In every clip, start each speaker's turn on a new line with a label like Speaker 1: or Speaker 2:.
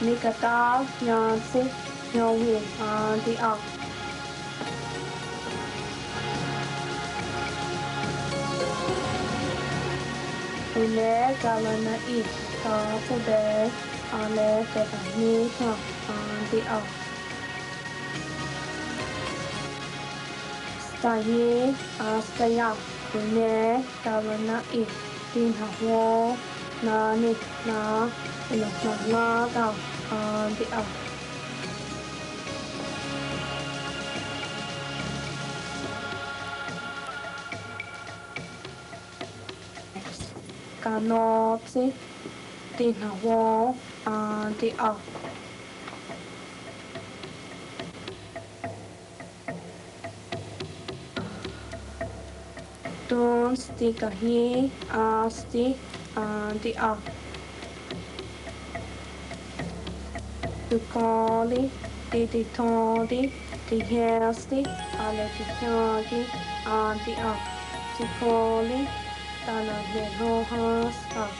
Speaker 1: Nikata, Yansi, Yowi, the up. Ule Galana eat, Pude, Ale, Nika, the up. Staye, Staya, Ule Galana eat, Dinha War, Nani, Na, Ina, the up. Canopsi, Dinha War, the up. Don't stick here, stick the up. The collie, the toddy, the hasty, the yagi, the up. The collie, the horse up.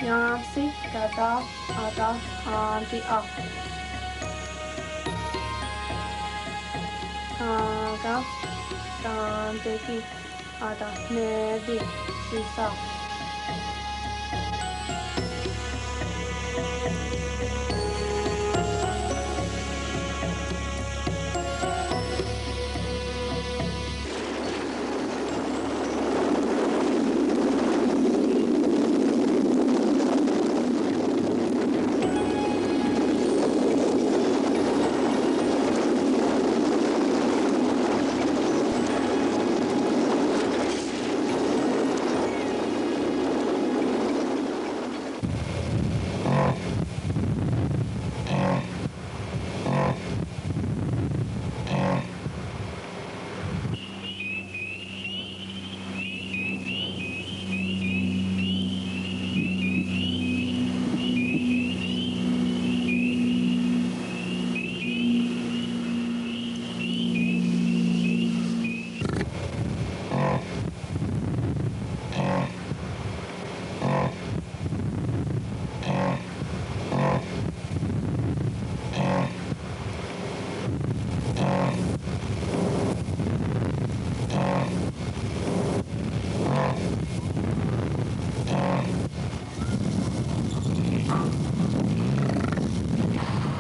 Speaker 1: Yasi, gada, the up. Kaga, the ada, nedi, sisa.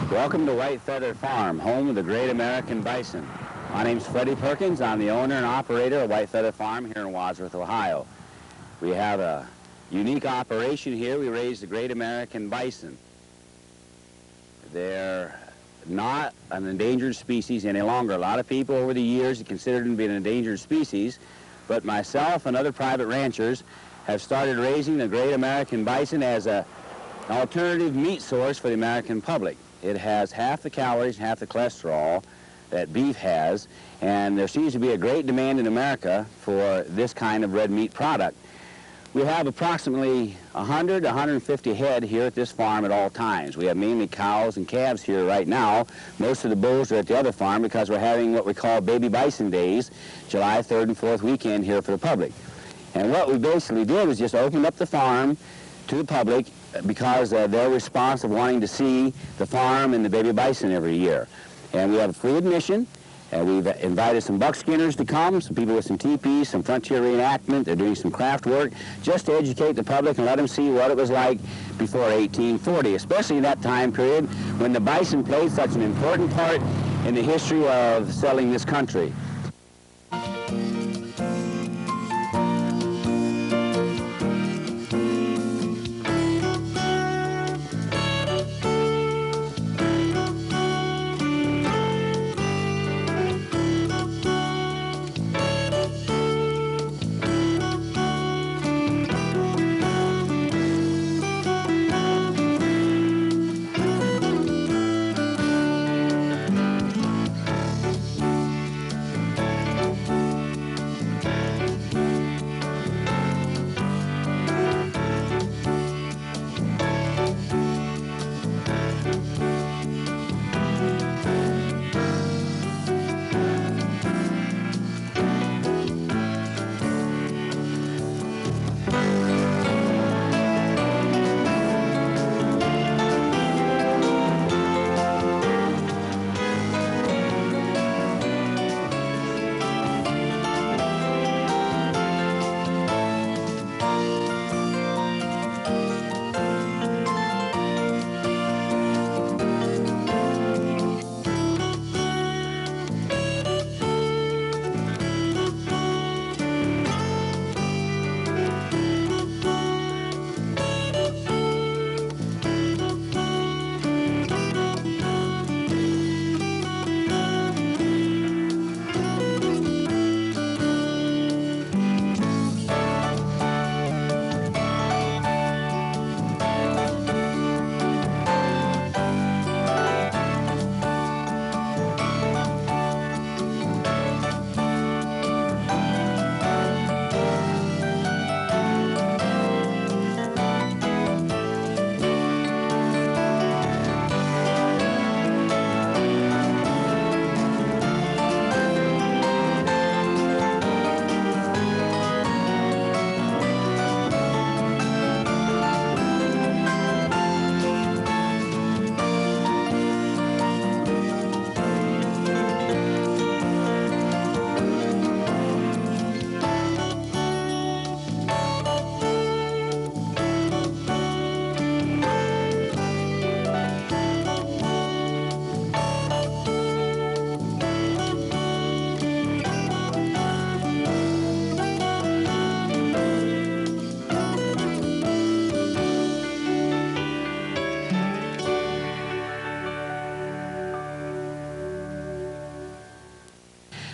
Speaker 2: Welcome to Whitefeather Farm, home of the great American bison. My name's Freddie Perkins. I'm the owner and operator of Whitefeather Farm here in Wadsworth, Ohio. We have a unique operation here. We raise the great American bison. They're not an endangered species any longer. A lot of people over the years have considered them to be an endangered species, but myself and other private ranchers have started raising the great American bison as an alternative meat source for the American public. It has half the calories and half the cholesterol that beef has, and there seems to be a great demand in America for this kind of red meat product. We have approximately 100 to 150 head here at this farm at all times. We have mainly cows and calves here right now. Most of the bulls are at the other farm because we're having what we call baby bison days, July 3rd and 4th weekend here for the public. And what we basically did was just open up the farm to the public because their response of wanting to see the farm and the baby bison every year. And we have free admission, and we've invited some buckskinners to come, some people with some teepees, some frontier reenactment. They're doing some craft work just to educate the public and let them see what it was like before 1840, especially in that time period when the bison played such an important part in the history of selling this country.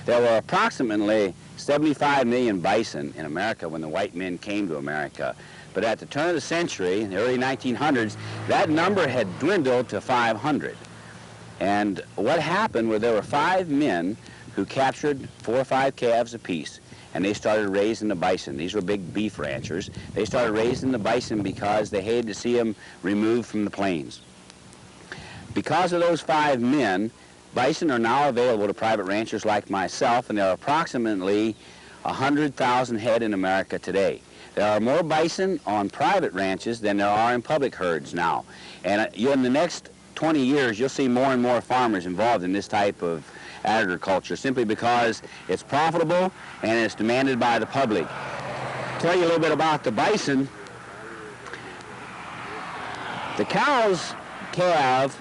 Speaker 2: There were approximately 75 million bison in America when the white men came to America. But at the turn of the century, in the early 1900s, that number had dwindled to 500. And what happened was there were 5 men who captured 4 or 5 calves apiece, and they started raising the bison. These were big beef ranchers. They started raising the bison because they hated to see them removed from the plains. Because of those 5 men, bison are now available to private ranchers like myself, and there are approximately 100,000 head in America today. There are more bison on private ranches than there are in public herds now. And in the next 20 years, you'll see more and more farmers involved in this type of agriculture, simply because it's profitable and it's demanded by the public. To tell you a little bit about the bison, the cows calve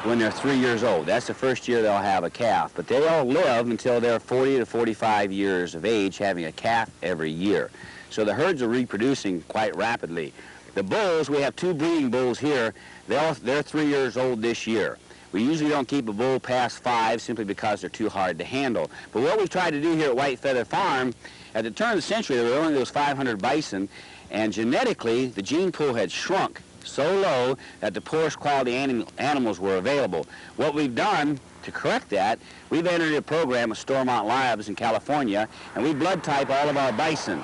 Speaker 2: when they're 3 years old. That's the first year they'll have a calf. But they all live until they're 40 to 45 years of age, having a calf every year. So the herds are reproducing quite rapidly. The bulls, we have 2 breeding bulls here. They're 3 years old this year. We usually don't keep a bull past 5 simply because they're too hard to handle. But what we've tried to do here at Whitefeather Farm, at the turn of the century, there were only those 500 bison, and genetically, the gene pool had shrunk so low that the poorest quality animals were available. What we've done to correct that, we've entered a program with Stormont Labs in California, and we blood type all of our bison.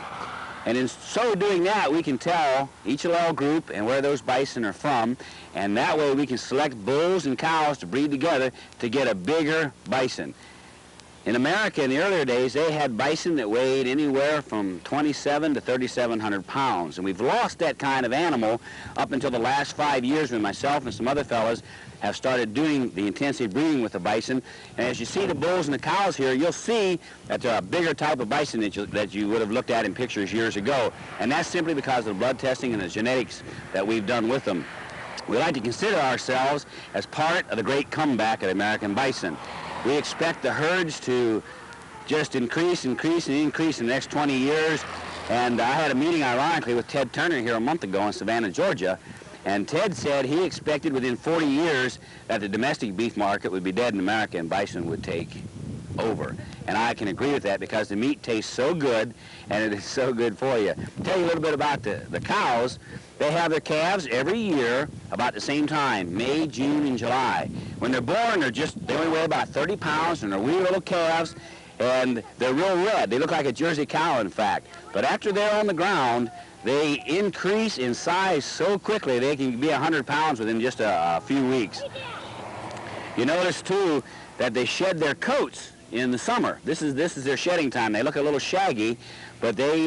Speaker 2: And in so doing that, we can tell each allele group and where those bison are from, and that way we can select bulls and cows to breed together to get a bigger bison. In America, in the earlier days, they had bison that weighed anywhere from 27 to 3,700 pounds. And we've lost that kind of animal up until the last 5 years when myself and some other fellows have started doing the intensive breeding with the bison. And as you see the bulls and the cows here, you'll see that they're a bigger type of bison that you would have looked at in pictures years ago. And that's simply because of the blood testing and the genetics that we've done with them. We like to consider ourselves as part of the great comeback of the American bison. We expect the herds to just increase in the next 20 years. And I had a meeting, ironically, with Ted Turner here a month ago in Savannah, Georgia. And Ted said he expected within 40 years that the domestic beef market would be dead in America and bison would take over. And I can agree with that because the meat tastes so good and it is so good for you. I'll tell you a little bit about the cows. They have their calves every year about the same time, May, June, and July. When they're born, they only weigh about 30 pounds, and they're wee little calves, and they're real red. They look like a Jersey cow, in fact. But after they're on the ground, they increase in size so quickly they can be 100 pounds within just a few weeks. You notice, too, that they shed their coats in the summer. This is their shedding time. They look a little shaggy, but they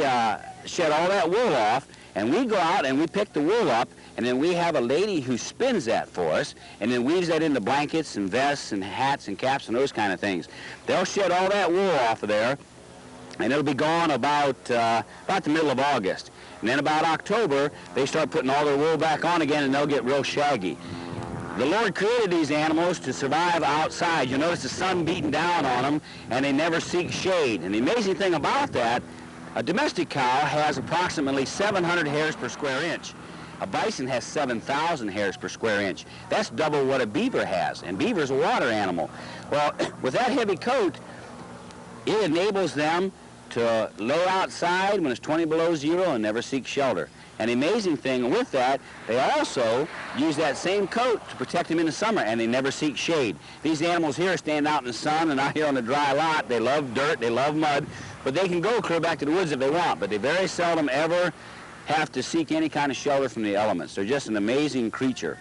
Speaker 2: shed all that wool off. And we go out and we pick the wool up, and then we have a lady who spins that for us, and then weaves that into blankets and vests and hats and caps and those kind of things. They'll shed all that wool off of there, and it'll be gone about the middle of August. And then about October, they start putting all their wool back on again, and they'll get real shaggy. The Lord created these animals to survive outside. You'll notice the sun beating down on them, and they never seek shade. And the amazing thing about that, a domestic cow has approximately 700 hairs per square inch. A bison has 7,000 hairs per square inch. That's double what a beaver has, and beaver's a water animal. Well, with that heavy coat, it enables them to lay outside when it's 20 below zero and never seek shelter. And the amazing thing with that, they also use that same coat to protect them in the summer, and they never seek shade. These animals here stand out in the sun and out here on the dry lot. They love dirt, they love mud, but they can go clear back to the woods if they want, but they very seldom ever have to seek any kind of shelter from the elements. They're just an amazing creature.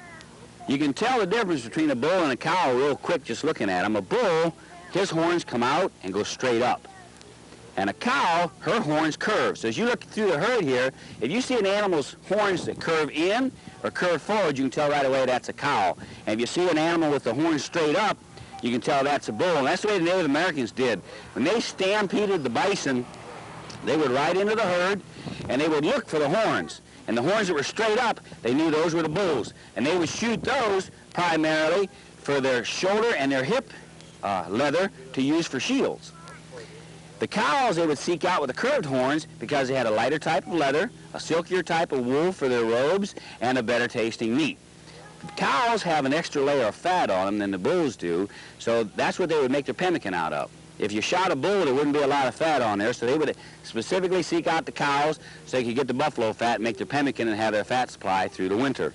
Speaker 2: You can tell the difference between a bull and a cow real quick just looking at them. A bull, his horns come out and go straight up. And a cow, her horns curve. So as you look through the herd here, if you see an animal's horns that curve in or curve forward, you can tell right away that's a cow. And if you see an animal with the horns straight up, you can tell that's a bull. And that's the way the Native Americans did. When they stampeded the bison, they would ride into the herd, and they would look for the horns. And the horns that were straight up, they knew those were the bulls. And they would shoot those primarily for their shoulder and their hip leather to use for shields. The cows they would seek out with the curved horns because they had a lighter type of leather, a silkier type of wool for their robes, and a better tasting meat. Cows have an extra layer of fat on them than the bulls do, so that's what they would make their pemmican out of. if you shot a bull, there wouldn't be a lot of fat on there, so they would specifically seek out the cows so they could get the buffalo fat, make their pemmican, and have their fat supply through the winter.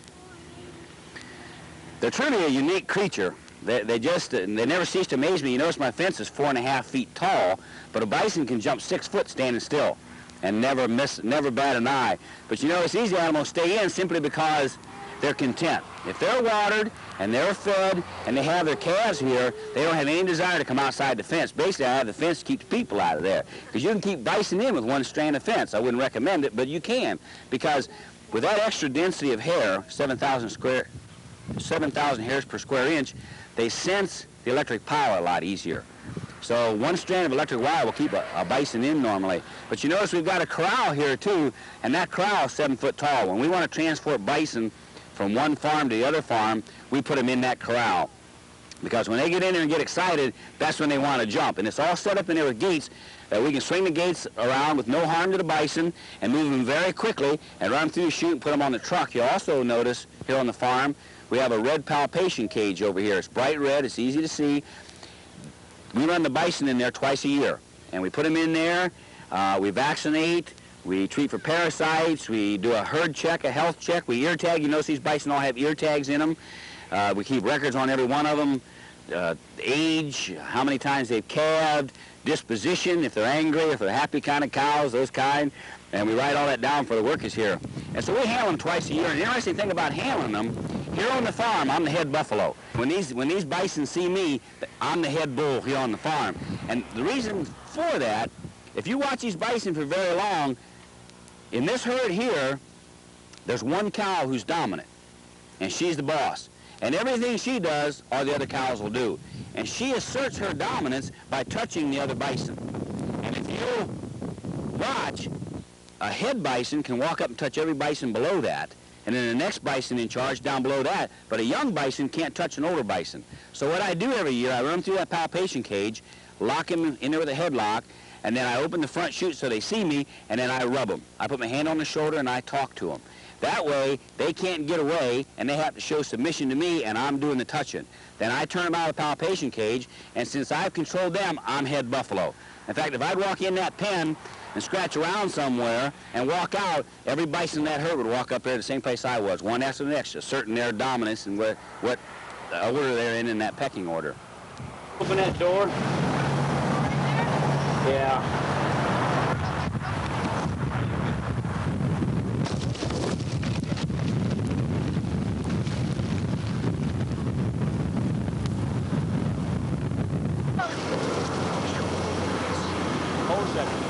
Speaker 2: They're truly a unique creature. They never cease to amaze me. You notice my fence is 4.5 feet tall, but a bison can jump 6 foot standing still and never bat an eye. But you notice these animals stay in simply because they're content. If they're watered and they're fed and they have their calves here, they don't have any desire to come outside the fence. Basically, I have the fence to keep the people out of there. Because you can keep bison in with one strand of fence. I wouldn't recommend it, but you can. Because with that extra density of hair, 7,000 hairs per square inch, they sense the electric power a lot easier. So one strand of electric wire will keep a bison in normally. But you notice we've got a corral here too, and that corral is 7 foot tall. When we want to transport bison from one farm to the other farm, we put them in that corral. Because when they get in there and get excited, that's when they want to jump. And it's all set up in there with gates that we can swing the gates around with no harm to the bison and move them very quickly and run them through the chute and put them on the truck. You'll also notice here on the farm, we have a red palpation cage over here. It's bright red, it's easy to see. We run the bison in there twice a year. And we put them in there, we vaccinate, we treat for parasites, we do a herd check, a health check, we ear tag. You notice these bison all have ear tags in them. We keep records on every one of them, age, how many times they've calved, disposition, if they're angry, if they're happy kind of cows, those kind. And we write all that down for the workers here. And so we handle them twice a year. And the interesting thing about handling them, here on the farm, I'm the head buffalo. When these bison see me, I'm the head bull here on the farm. And the reason for that, if you watch these bison for very long, in this herd here, there's one cow who's dominant, and she's the boss. And everything she does, all the other cows will do. And she asserts her dominance by touching the other bison. And if you watch, a head bison can walk up and touch every bison below that, and then the next bison in charge down below that, but a young bison can't touch an older bison. So what I do every year, I run them through that palpation cage, lock him in there with a headlock, and then I open the front chute so they see me, and then I rub them. I put my hand on the shoulder and I talk to them. That way, they can't get away, and they have to show submission to me, and I'm doing the touching. Then I turn them out of the palpation cage, and since I've controlled them, I'm head buffalo. In fact, if I'd walk in that pen and scratch around somewhere and walk out, every bison in that herd would walk up there the same place I was, one after the next, asserting their dominance and what order they're in that pecking order. Open that door. Yeah. Hold a second.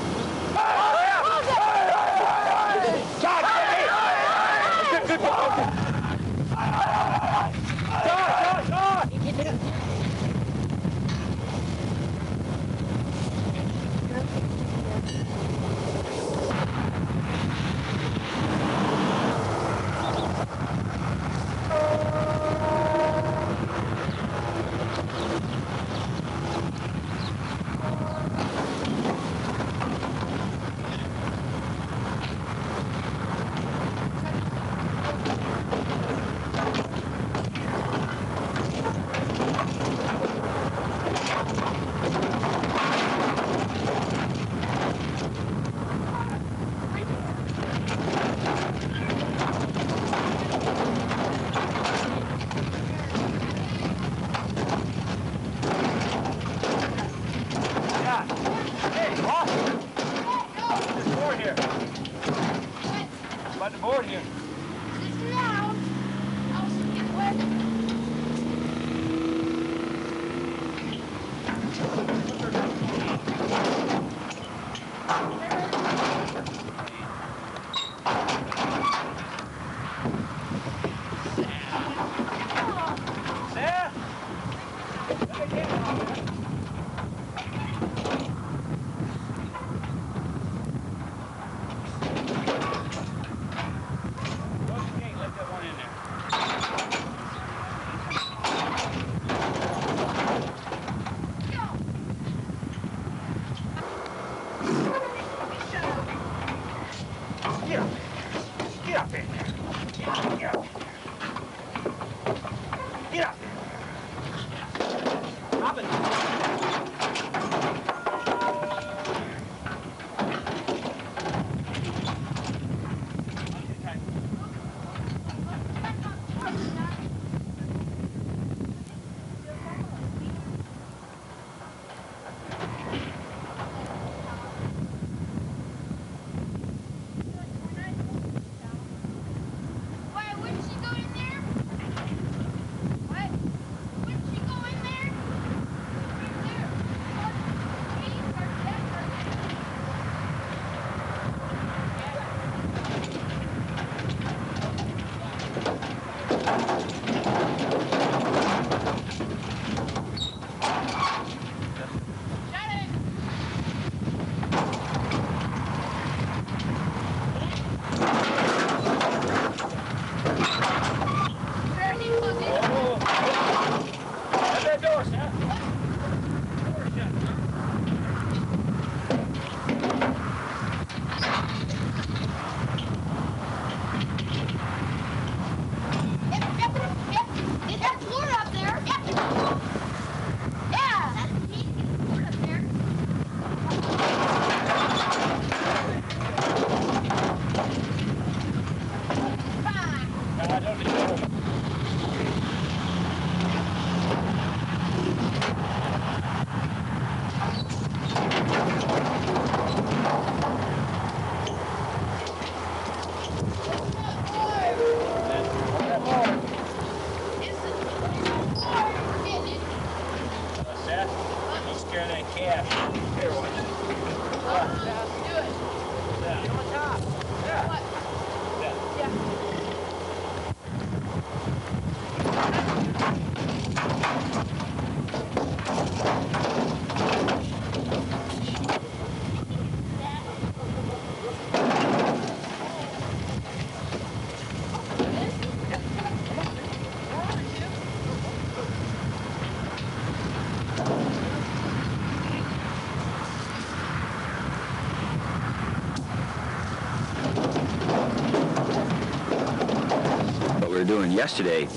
Speaker 3: Doing yesterday,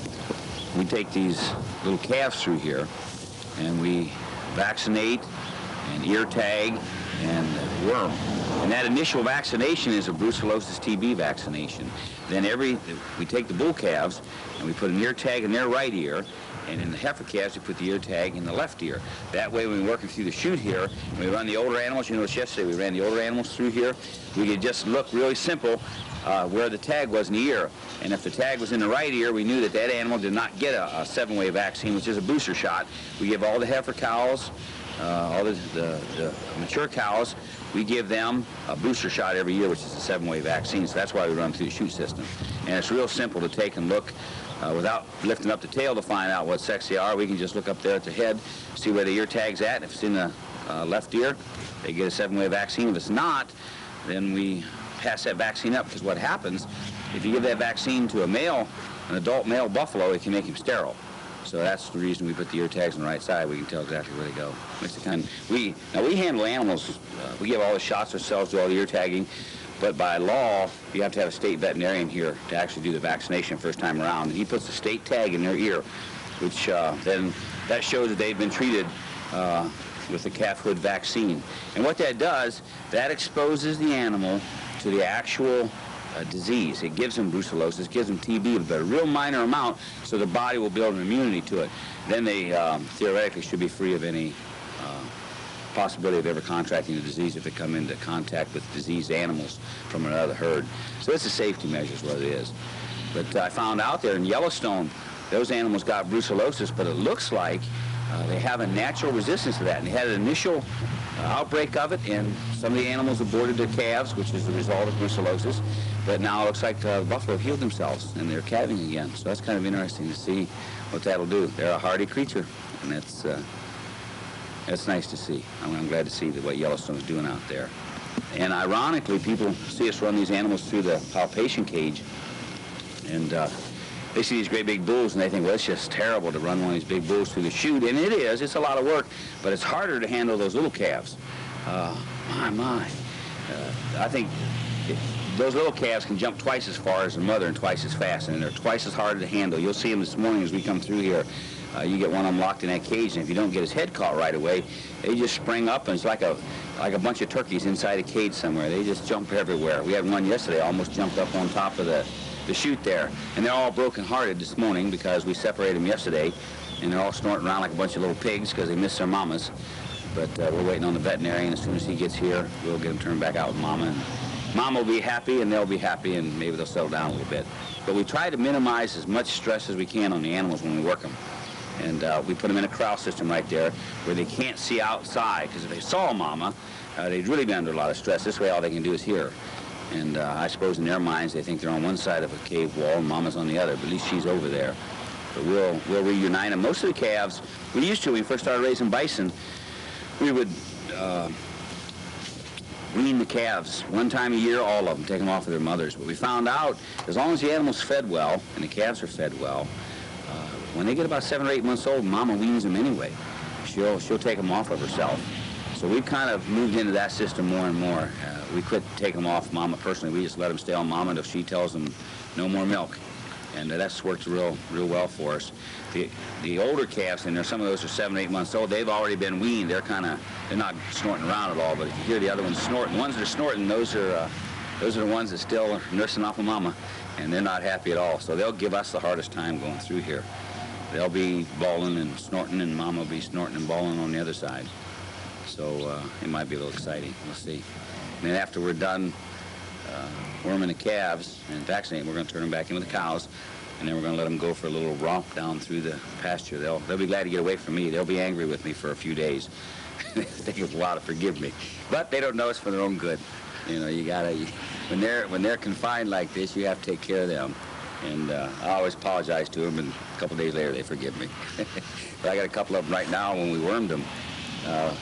Speaker 3: we take these little calves through here and we vaccinate and ear tag and worm. And that initial vaccination is a brucellosis TB vaccination. Then we take the bull calves and we put an ear tag in their right ear, and in the heifer calves we put the ear tag in the left ear. That way when we're working through the chute here, when we run the older animals, you noticed yesterday we ran the older animals through here, we could just look really simple where the tag was in the ear. And if the tag was in the right ear, we knew that that animal did not get a 7-way vaccine, which is a booster shot. We give all the heifer cows, all the mature cows, we give them a booster shot every year, which is a 7-way vaccine. So that's why we run through the chute system. And it's real simple to take and look without lifting up the tail to find out what sex they are. We can just look up there at the head, see where the ear tag's at. And if it's in the left ear, they get a 7-way vaccine. If it's not, then we pass that vaccine up, because what happens, if you give that vaccine to a male, an adult male buffalo, it can make him sterile. So that's the reason we put the ear tags on the right side. We can tell exactly where they go. Makes it kind of, we handle animals. We give all the shots ourselves, do all the ear tagging, but by law, you have to have a state veterinarian here to actually do the vaccination first time around. And he puts the state tag in their ear, which then that shows that they've been treated with the calf hood vaccine. And what that does, that exposes the animal to the actual disease. It gives them brucellosis, gives them TB, but a real minor amount, so the body will build an immunity to it. Then they theoretically should be free of any possibility of ever contracting the disease if they come into contact with diseased animals from another herd. So it's a safety measure is what it is. But I found out there in Yellowstone, those animals got brucellosis, but it looks like they have a natural resistance to that. And they had an initial outbreak of it, and some of the animals aborted their calves, which is the result of brucellosis. But now it looks like the buffalo healed themselves, and they're calving again. So that's kind of interesting to see what that'll do. They're a hardy creature, and that's nice to see. I'm glad to see what Yellowstone's doing out there. And ironically, people see us run these animals through the palpation cage, and they see these great big bulls and they think, well, it's just terrible to run one of these big bulls through the chute. And it is. It's a lot of work, but it's harder to handle those little calves. My. I think those little calves can jump twice as far as the mother and twice as fast, and they're twice as hard to handle. You'll see them this morning as we come through here. You get one of them locked in that cage, and if you don't get his head caught right away, they just spring up, and it's like a bunch of turkeys inside a cage somewhere. They just jump everywhere. We had one yesterday, almost jumped up on top of the chute there. And they're all broken-hearted this morning because we separated them yesterday, and they're all snorting around like a bunch of little pigs because they miss their mamas. But we're waiting on the veterinarian. As soon as he gets here, we'll get them turned back out with mama. And mama will be happy, and they'll be happy, and maybe they'll settle down a little bit. But we try to minimize as much stress as we can on the animals when we work them. And we put them in a corral system right there where they can't see outside, because if they saw mama, they'd really be under a lot of stress. This way all they can do is hear. And I suppose in their minds they think they're on one side of a cave wall and mama's on the other, but at least she's over there. But we'll reunite them. Most of the calves, we used to, when we first started raising bison, we would wean the calves one time a year, all of them, take them off of their mothers. But we found out as long as the animal's fed well and the calves are fed well, when they get about 7 or 8 months old, mama weans them anyway. She'll take them off of herself. So we've kind of moved into that system more and more. We quit taking them off mama personally. We just let them stay on mama until she tells them no more milk. And that's worked real well for us. The older calves, and some of those are 7 or 8 months old, they've already been weaned. They're not snorting around at all, but if you hear the other ones snorting, the ones that are snorting, those are the ones that still are nursing off of mama, and they're not happy at all. So they'll give us the hardest time going through here. They'll be bawling and snorting, and mama will be snorting and bawling on the other side. So it might be a little exciting. We'll see. And then after we're done worming the calves and vaccinating, we're going to turn them back in with the cows, and then we're going to let them go for a little romp down through the pasture. They'll be glad to get away from me. They'll be angry with me for a few days. It takes a while to forgive me. But they don't know it's for their own good. You know, you gotta, when they're confined like this, you have to take care of them. And I always apologize to them, and a couple days later they forgive me. But I got a couple of them right now. When we wormed them,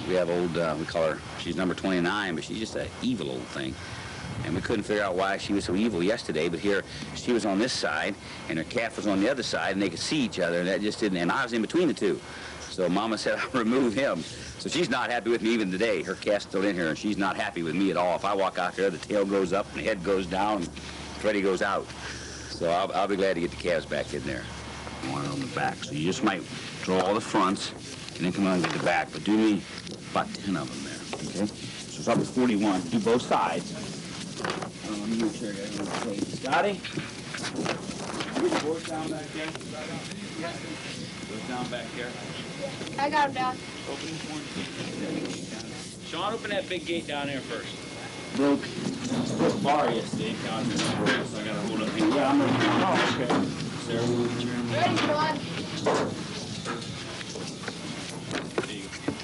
Speaker 3: we have old, we call her, she's number 29, but she's just an evil old thing. And we couldn't figure out why she was so evil yesterday, but here she was on this side, and her calf was on the other side, and they could see each other, and that just didn't, and I was in between the two. So Mama said, I'll remove him. So she's not happy with me even today. Her calf's still in here, and she's not happy with me at all. If I walk out there, the tail goes up, and the head goes down, and Freddie goes out. So I'll be glad to get the calves back in there. One on the back. So you just might draw all the fronts, and then come on and get the back, but do me about 10 of them there, okay? So start with 41, do both sides. Let me make sure I got everything safe. Scotty? Board's down back there? Board's down back here.
Speaker 4: I got him down.
Speaker 3: Open this one. Sean, open that big gate down there first. Broke bar yesterday. So I got to hold up here. Yeah, I'm ready. Oh, okay. Sarah, will you turn me?
Speaker 4: Ready, Sean?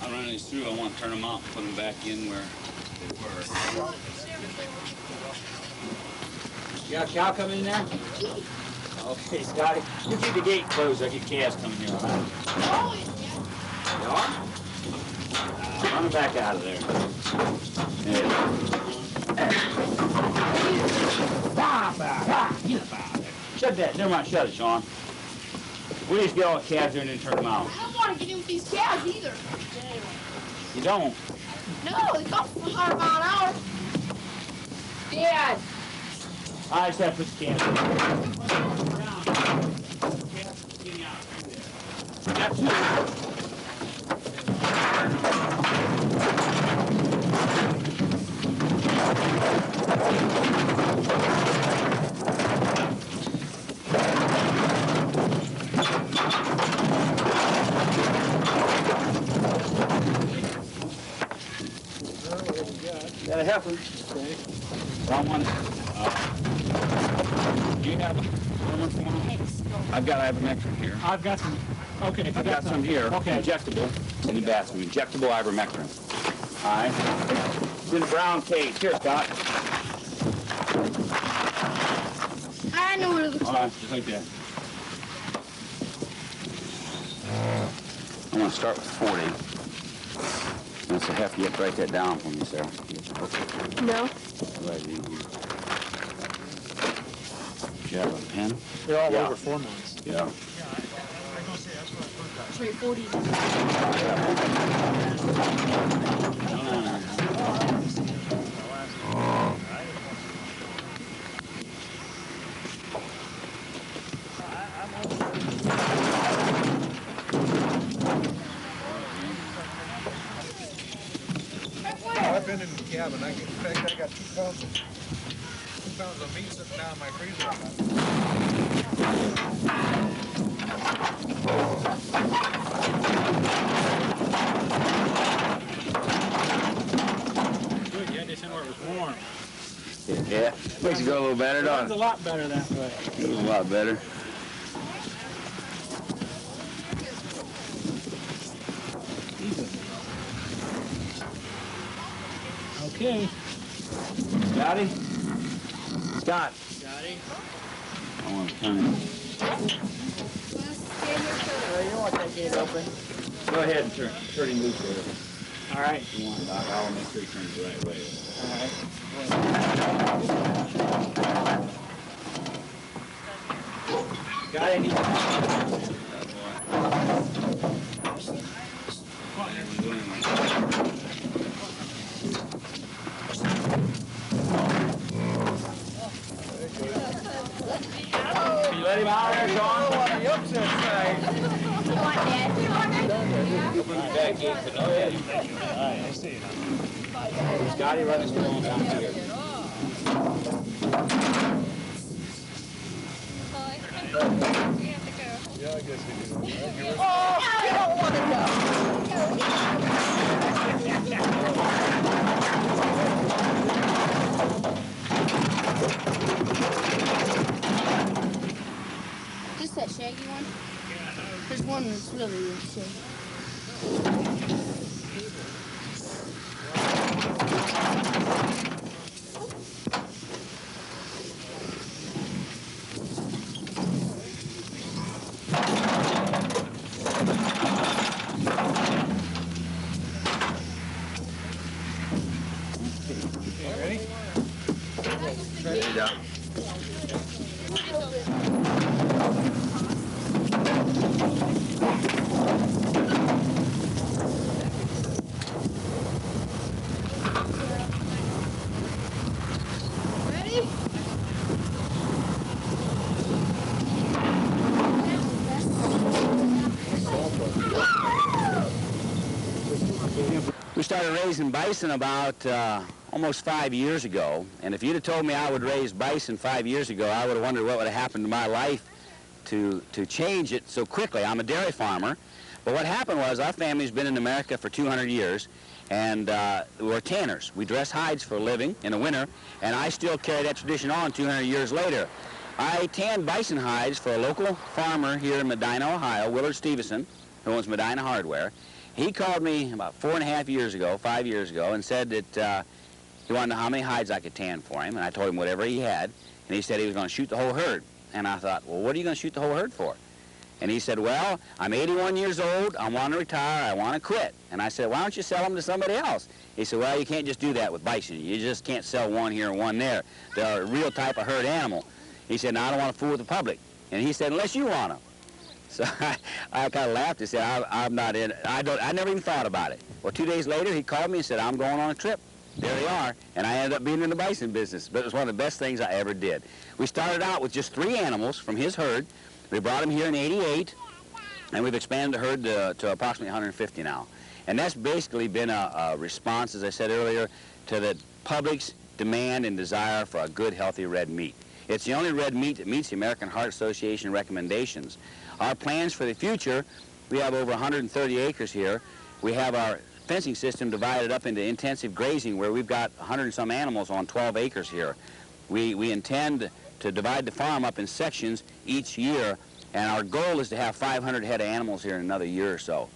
Speaker 3: I'll run these through. I want to turn them out and put them back in where they were. You got a cow coming in there? Okay, Scotty. You keep the gate closed. I get calves coming here. All right? You are? Run them back out of there. There you go. Get up out of there. Shut that. Never mind. Shut it, Sean. We just get all the calves there and then turn them out.
Speaker 4: I don't want to get in with these calves either.
Speaker 3: You don't?
Speaker 4: No, they go 100 miles an hour. Dad.
Speaker 3: I just have to put the calves in. Got two. Got a heifer. Okay. Wrong one. Do you have one for one? I have ivermectin here.
Speaker 5: I've got some. Okay.
Speaker 3: I've got some here.
Speaker 5: Okay.
Speaker 3: Injectable in the bathroom. Injectable ivermectin. All right. It's in a brown cage. Here, Scott.
Speaker 4: I know what it looks
Speaker 3: All
Speaker 4: like.
Speaker 3: right, just like that. I'm going to start with 40. That's a heifer. You have to write that down for me, Sarah.
Speaker 1: No.
Speaker 3: Right in here. Do you have a pen?
Speaker 5: They're all
Speaker 3: Yeah.
Speaker 5: over 4 months.
Speaker 3: Yeah.
Speaker 1: Wait, 40.
Speaker 6: I've been in the cabin. In fact, I got 2 pounds of meat sitting down in my freezer.
Speaker 5: Good, you had this in where it was warm.
Speaker 3: Yeah. Makes it go a little better,
Speaker 5: It's
Speaker 3: doesn't
Speaker 5: a
Speaker 3: it?
Speaker 5: lot better that way.
Speaker 3: It was a lot better.
Speaker 5: Okay.
Speaker 3: Scotty? Scott.
Speaker 5: Scotty.
Speaker 3: I want to turn it.
Speaker 5: You don't want that gate open.
Speaker 3: Go ahead and turn him loose there.
Speaker 5: All right.
Speaker 3: If you want, Doc, I'll make sure he turns the right way.
Speaker 5: All right.
Speaker 3: Got any? Can you let him out there, Sean?
Speaker 6: The upset side.
Speaker 4: You want Dad? You want that?
Speaker 3: Open the back gate. Oh, yeah.
Speaker 5: All right, I see it.
Speaker 3: Scotty, run this along down here.
Speaker 6: Yeah, I guess he did.
Speaker 4: Oh, I don't want to go. Just that shaggy one? There's one that's really shaggy.
Speaker 3: There you go.
Speaker 2: We started raising bison about almost 5 years ago, and if you'd have told me I would raise bison 5 years ago, I would have wondered what would have happened to my life to change it so quickly. I'm a dairy farmer, but what happened was our family's been in America for 200 years, and we're tanners. We dress hides for a living in the winter, and I still carry that tradition on 200 years later. I tanned bison hides for a local farmer here in Medina, Ohio, Willard Stevenson, who owns Medina Hardware. He called me about 5 years ago, and said that he wanted to know how many hides I could tan for him, and I told him whatever he had, and he said he was going to shoot the whole herd. And I thought, well, what are you going to shoot the whole herd for? And he said, well, I'm 81 years old, I want to retire, I want to quit. And I said, why don't you sell them to somebody else? He said, well, you can't just do that with bison. You just can't sell one here and one there. They're a real type of herd animal. He said, no, I don't want to fool with the public. And he said, unless you want them. So I kind of laughed and said, I'm not in it. I never even thought about it. Well, 2 days later, he called me and said, I'm going on a trip. There they are. And I ended up being in the bison business. But it was one of the best things I ever did. We started out with just 3 animals from his herd. We brought them here in '88, and we've expanded the herd to approximately 150 now. And that's basically been a response, as I said earlier, to the public's demand and desire for a good, healthy red meat. It's the only red meat that meets the American Heart Association recommendations. Our plans for the future, we have over 130 acres here. We have our fencing system divided up into intensive grazing where we've got 100 and some animals on 12 acres here. We intend to divide the farm up in sections each year, and our goal is to have 500 head of animals here in another year or so.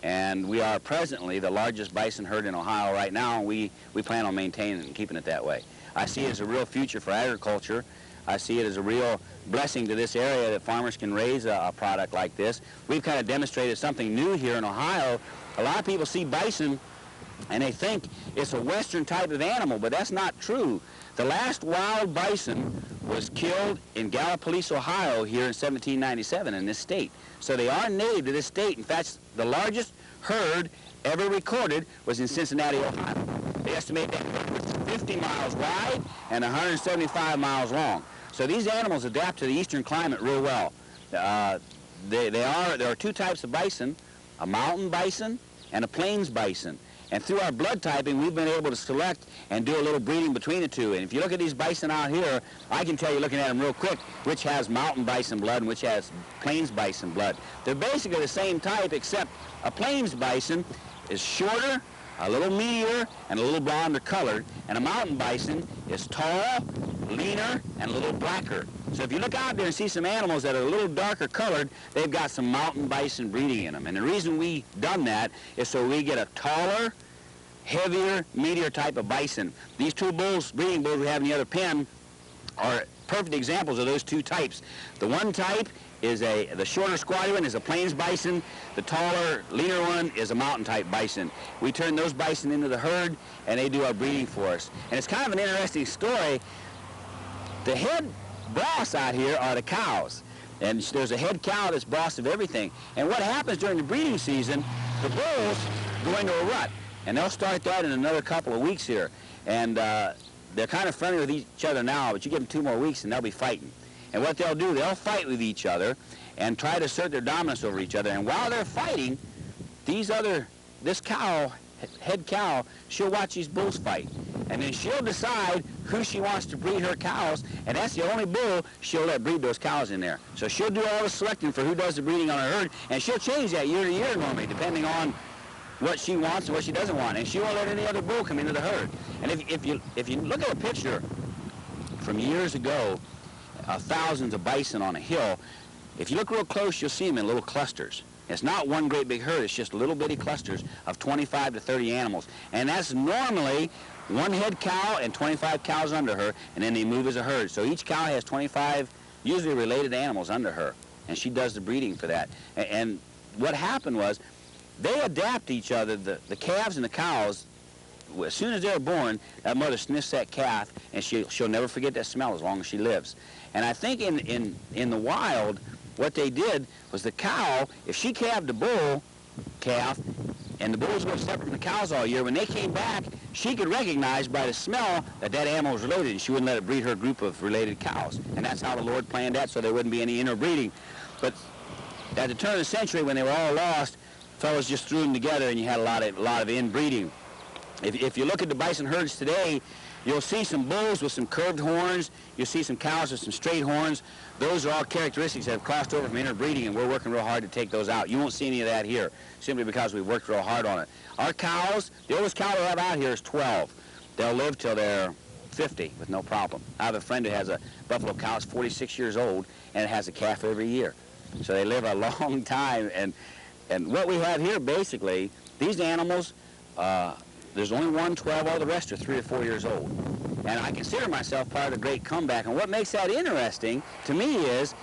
Speaker 2: And we are presently the largest bison herd in Ohio right now, and we plan on maintaining it and keeping it that way. I see it as a real future for agriculture. I see it as a real blessing to this area that farmers can raise a product like this. We've kind of demonstrated something new here in Ohio. A lot of people see bison and they think it's a western type of animal, but that's not true. The last wild bison was killed in Gallipolis, Ohio here in 1797 in this state. So they are native to this state. In fact, the largest herd ever recorded was in Cincinnati, Ohio. They estimate that it was 50 miles wide and 175 miles long. So these animals adapt to the eastern climate real well. There are 2 types of bison, a mountain bison and a plains bison. And through our blood typing, we've been able to select and do a little breeding between the 2. And if you look at these bison out here, I can tell you looking at them real quick which has mountain bison blood and which has plains bison blood. They're basically the same type, except a plains bison is shorter, a little meatier, and a little blonder colored, and a mountain bison is tall, leaner, and a little blacker. So if you look out there and see some animals that are a little darker colored, they've got some mountain bison breeding in them. And the reason we done that is so we get a taller, heavier, meatier type of bison. These 2 bulls, breeding bulls we have in the other pen, are perfect examples of those 2 types. The one type is the shorter, squatty one is a plains bison. The taller, leaner one is a mountain type bison. We turn those bison into the herd, and they do our breeding for us. And it's kind of an interesting story. The head boss out here are the cows. And there's a head cow that's boss of everything. And what happens during the breeding season, the bulls go into a rut. And they'll start that in another couple of weeks here. And they're kind of friendly with each other now, but you give them 2 more weeks and they'll be fighting. And what they'll do, they'll fight with each other and try to assert their dominance over each other. And while they're fighting, this cow, head cow, she'll watch these bulls fight. And then she'll decide who she wants to breed her cows, and that's the only bull she'll let breed those cows in there. So she'll do all the selecting for who does the breeding on her herd, and she'll change that year to year normally, depending on what she wants and what she doesn't want. And she won't let any other bull come into the herd. And if you look at a picture from years ago, thousands of bison on a hill, if you look real close, you'll see them in little clusters. It's not one great big herd, it's just little bitty clusters of 25 to 30 animals. And that's normally 1 head cow and 25 cows under her, and then they move as a herd. So each cow has 25 usually related animals under her, and she does the breeding for that. And what happened was, they adapt to each other, the calves and the cows, as soon as they're born, that mother sniffs that calf, and she'll never forget that smell as long as she lives. And I think in the wild, what they did was the cow, if she calved a bull calf, and the bulls go separate from the cows all year, when they came back, she could recognize by the smell that that animal was related, and she wouldn't let it breed her group of related cows. And that's how the Lord planned that, so there wouldn't be any interbreeding. But at the turn of the century, when they were all lost, fellows just threw them together, and you had a lot of inbreeding. If you look at the bison herds today, you'll see some bulls with some curved horns. You'll see some cows with some straight horns. Those are all characteristics that have crossed over from interbreeding, and we're working real hard to take those out. You won't see any of that here, simply because we've worked real hard on it. Our cows, the oldest cow we have out here is 12. They'll live till they're 50 with no problem. I have a friend who has a buffalo cow that's 46 years old, and it has a calf every year. So they live a long time, and what we have here, basically, these animals, there's only one 12, all the rest are 3 or 4 years old. And I consider myself part of the great comeback. And what makes that interesting to me is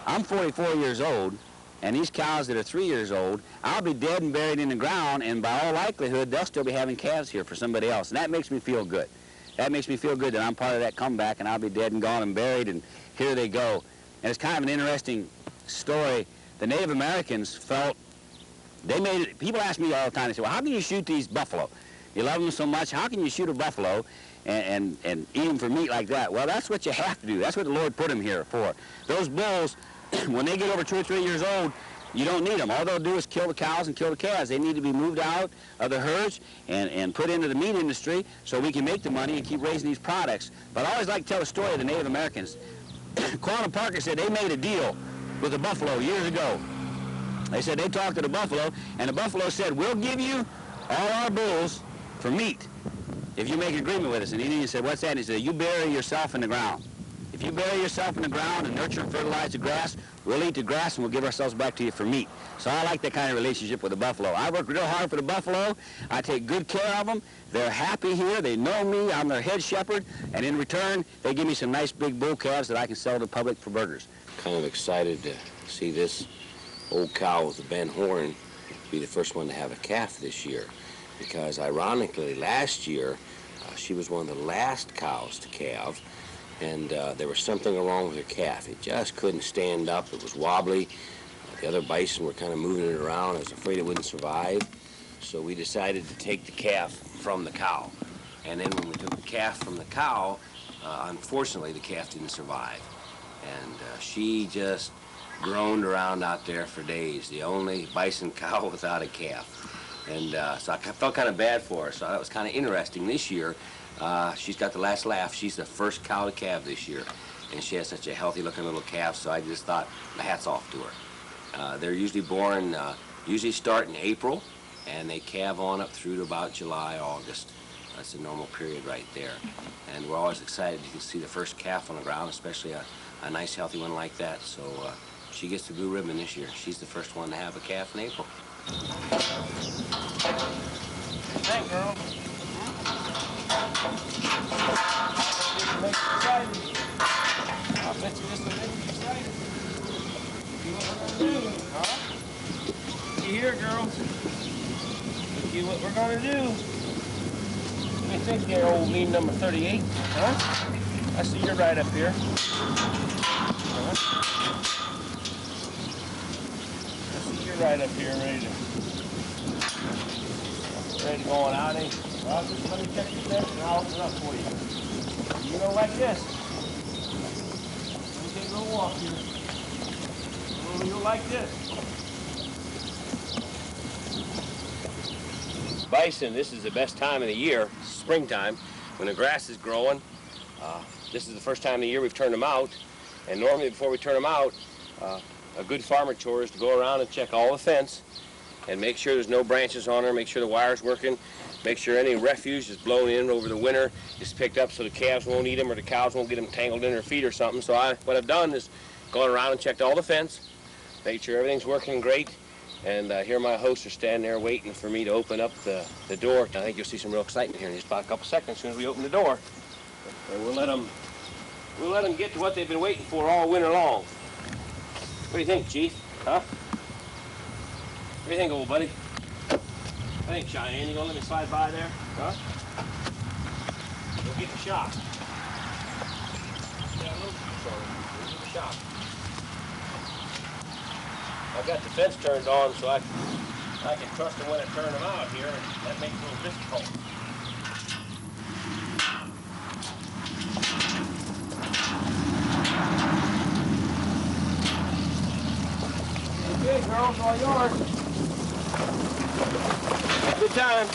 Speaker 2: I'm 44 years old, and these cows that are 3 years old, I'll be dead and buried in the ground, and by all likelihood, they'll still be having calves here for somebody else. And that makes me feel good. That makes me feel good that I'm part of that comeback, and I'll be dead and gone and buried, and here they go. And it's kind of an interesting story. The Native Americans felt, people ask me all the time, they say, well, how can you shoot these buffalo? You love them so much, how can you shoot a buffalo and eat them for meat like that? Well, that's what you have to do. That's what the Lord put them here for. Those bulls, when they get over 2 or 3 years old, you don't need them. All they'll do is kill the cows and kill the calves. They need to be moved out of the herds and put into the meat industry so we can make the money and keep raising these products. But I always like to tell the story of the Native Americans. Quantum Parker said they made a deal with the buffalo years ago. They said they talked to the buffalo, and the buffalo said, we'll give you all our bulls for meat if you make an agreement with us. And the Indian said, what's that? And he said, you bury yourself in the ground. If you bury yourself in the ground and nurture and fertilize the grass, we'll eat the grass and we'll give ourselves back to you for meat. So I like that kind of relationship with the buffalo. I work real hard for the buffalo. I take good care of them. They're happy here. They know me. I'm their head shepherd. And in return, they give me some nice big bull calves that I can sell to the public for burgers.
Speaker 7: Kind of excited to see this old cow with the bent horn be the first one to have a calf this year. Because ironically, last year, she was one of the last cows to calve, and there was something wrong with her calf. It just couldn't stand up. It was wobbly. The other bison were kind of moving it around. I was afraid it wouldn't survive. So we decided to take the calf from the cow. And then when we took the calf from the cow, unfortunately, the calf didn't survive. And she just groaned around out there for days, the only bison cow without a calf. And so I felt kind of bad for her, so that was kind of interesting. This year, she's got the last laugh. She's the first cow to calve this year, and she has such a healthy-looking little calf, so I just thought, my hat's off to her. They're usually born, usually start in April, and they calve on up through to about July, August. That's a normal period right there. And we're always excited to see the first calf on the ground, especially a nice, healthy one like that. So she gets the blue ribbon this year. She's the first one to have a calf in April.
Speaker 5: Thank girl. Make you excited. I bet you this will make you excited. See what we're gonna do, huh? You here, girl? See what we're gonna do. What do you think there, old mean number 38? Huh? I see you're right up here. Right up here, ready to go on out, eh? Well, just let me check your test and I'll open it up for you. You go like this. Let me take a little walk here. You go like this. Bison, this is the best time of the year, springtime, when the grass is growing. This is the first time of the year we've turned them out. And normally before we turn them out, a good farmer chore is to go around and check all the fence and make sure there's no branches on her, make sure the wire's working, make sure any refuse is blown in over the winter is picked up so the calves won't eat them or the cows won't get them tangled in their feet or something. So what I've done is gone around and checked all the fence, made sure everything's working great, and here my hosts are standing there waiting for me to open up the door. I think you'll see some real excitement here in just about a couple seconds as soon as we open the door. And we'll let them get to what they've been waiting for all winter long. What do you think, Chief? Huh? What do you think, old buddy? I think, Cheyenne, you gonna let me slide by there? Huh? get the shock. Yeah, a little juice on it. Get the shock. I've got the fence turned on so I can trust them when I turn them out here, and that makes it a little difficult. Okay, girls, all yours. Have a good time.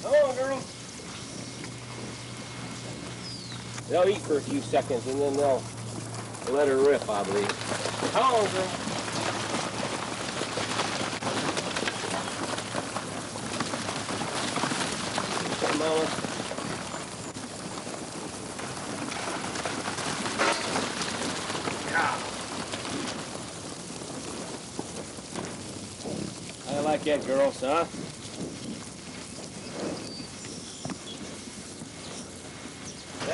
Speaker 5: Come on, girls. They'll eat for a few seconds and then they'll let her rip, I believe. Come on, girl. Come on. I like that, girls, huh?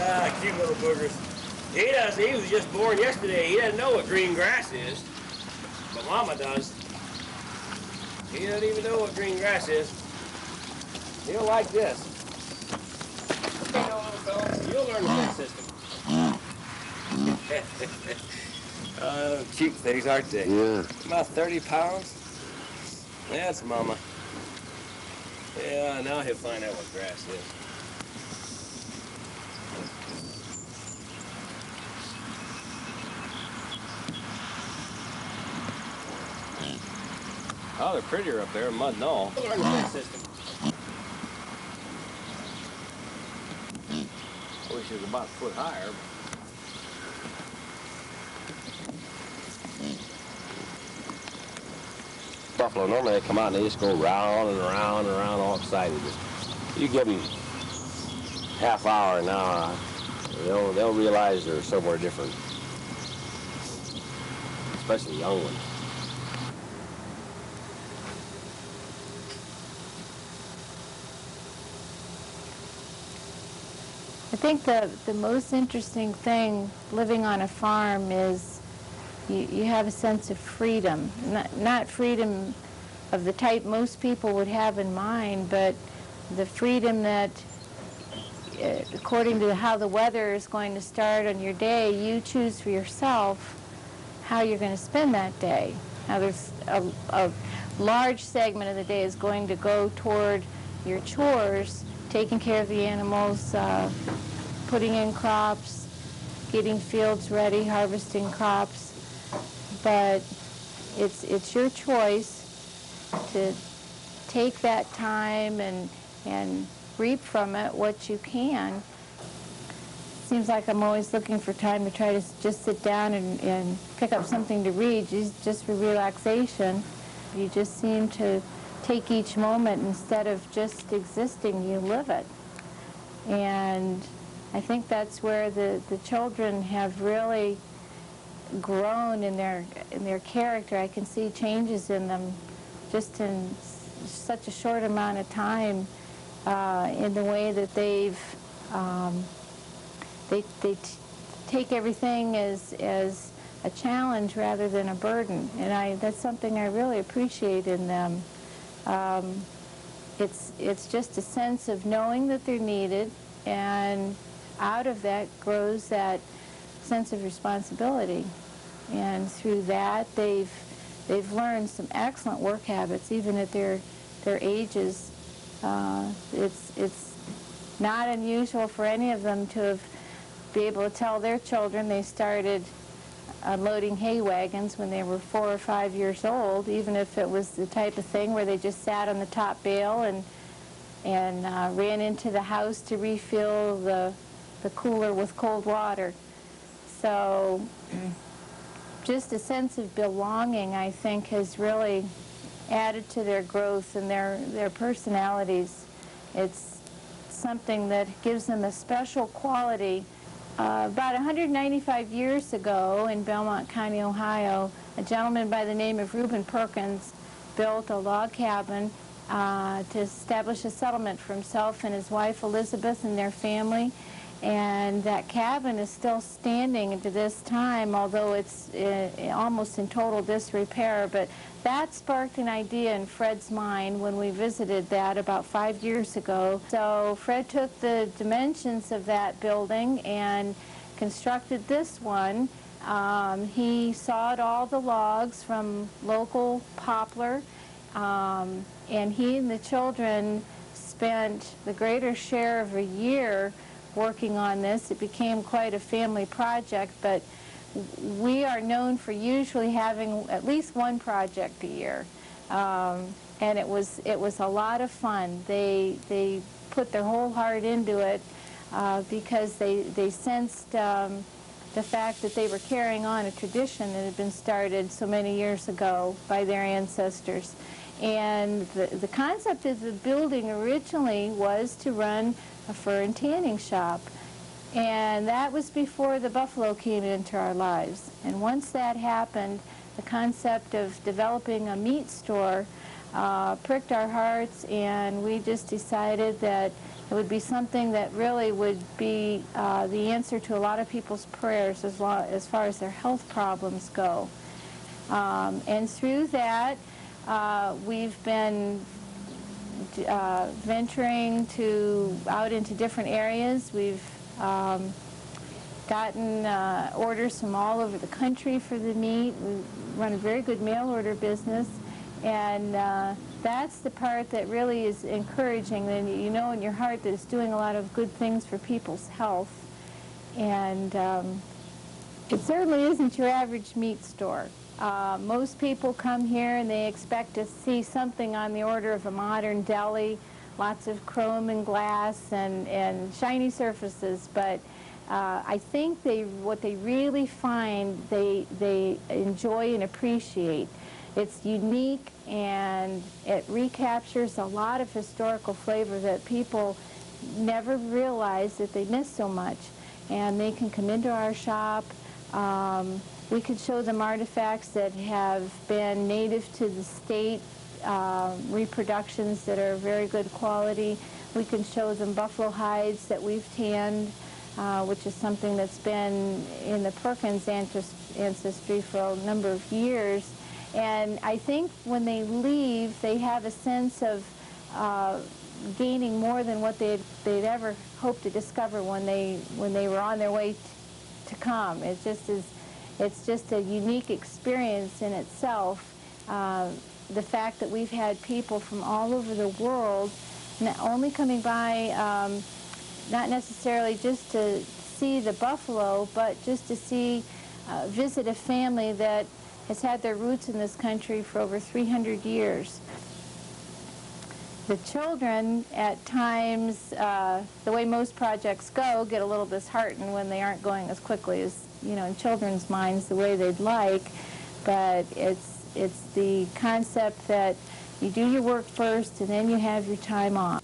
Speaker 5: Ah, cute little boogers. He does. He was just born yesterday. He doesn't know what green grass is, but Mama does. He doesn't even know what green grass is. He'll like this. You know, little fella, you'll learn the fence system. Cute things, aren't they?
Speaker 7: Yeah.
Speaker 5: About 30 pounds. That's Mama. Yeah, now he'll find out what grass is. Oh, they're prettier up there, mud and all. Learn the fence system. I wish it was about a foot higher. Buffalo, normally they come out and they just go round and around and around all excited. You give them half hour, an hour, they'll realize they're somewhere different. Especially young ones.
Speaker 8: I think the most interesting thing living on a farm is you have a sense of freedom. Not freedom of the type most people would have in mind, but the freedom that according to how the weather is going to start on your day, you choose for yourself how you're going to spend that day. Now there's a large segment of the day is going to go toward your chores, taking care of the animals, putting in crops, getting fields ready, harvesting crops. But it's your choice to take that time and reap from it what you can. Seems like I'm always looking for time to try to just sit down and pick up something to read just for relaxation. You just seem to take each moment instead of just existing, you live it. And I think that's where the children have really grown in their character. I can see changes in them just in such a short amount of time in the way that they take everything as a challenge rather than a burden, and that's something I really appreciate in them. It's just a sense of knowing that they're needed, and out of that grows that sense of responsibility. And through that, they've learned some excellent work habits, even at their ages. It's not unusual for any of them to be able to tell their children they started unloading hay wagons when they were 4 or 5 years old, even if it was the type of thing where they just sat on the top bale and ran into the house to refill the cooler with cold water. So just a sense of belonging, I think, has really added to their growth and their personalities. It's something that gives them a special quality. About 195 years ago in Belmont County, Ohio, a gentleman by the name of Reuben Perkins built a log cabin to establish a settlement for himself and his wife Elizabeth and their family. And that cabin is still standing to this time, although it's almost in total disrepair. But that sparked an idea in Fred's mind when we visited that about 5 years ago. So Fred took the dimensions of that building and constructed this one. He sawed all the logs from local poplar, and he and the children spent the greater share of a year working on this. It became quite a family project, but we are known for usually having at least one project a year, and it was a lot of fun. They put their whole heart into it because they sensed the fact that they were carrying on a tradition that had been started so many years ago by their ancestors. And the concept of the building originally was to run a fur and tanning shop. And that was before the buffalo came into our lives. And once that happened, the concept of developing a meat store pricked our hearts, and we just decided that it would be something that really would be the answer to a lot of people's prayers as far as their health problems go. And through that, we've been venturing out into different areas. We've gotten orders from all over the country for the meat. We run a very good mail order business, and that's the part that really is encouraging. Then you know in your heart that it's doing a lot of good things for people's health. And it certainly isn't your average meat store. Most people come here and they expect to see something on the order of a modern deli, lots of chrome and glass and shiny surfaces, but I think what they really find they enjoy and appreciate. It's unique, and it recaptures a lot of historical flavor that people never realize that they miss so much. And they can come into our shop. We could show them artifacts that have been native to the state, reproductions that are very good quality. We can show them buffalo hides that we've tanned, which is something that's been in the Perkins ancestry for a number of years. And I think when they leave, they have a sense of gaining more than what they'd ever hoped to discover when they were on their way to come. It's just a unique experience in itself. The fact that we've had people from all over the world not only coming by, not necessarily just to see the buffalo, but just to visit a family that has had their roots in this country for over 300 years. The children, at times, the way most projects go, get a little disheartened when they aren't going as quickly as, in children's minds, the way they'd like. But it's the concept that you do your work first and then you have your time off.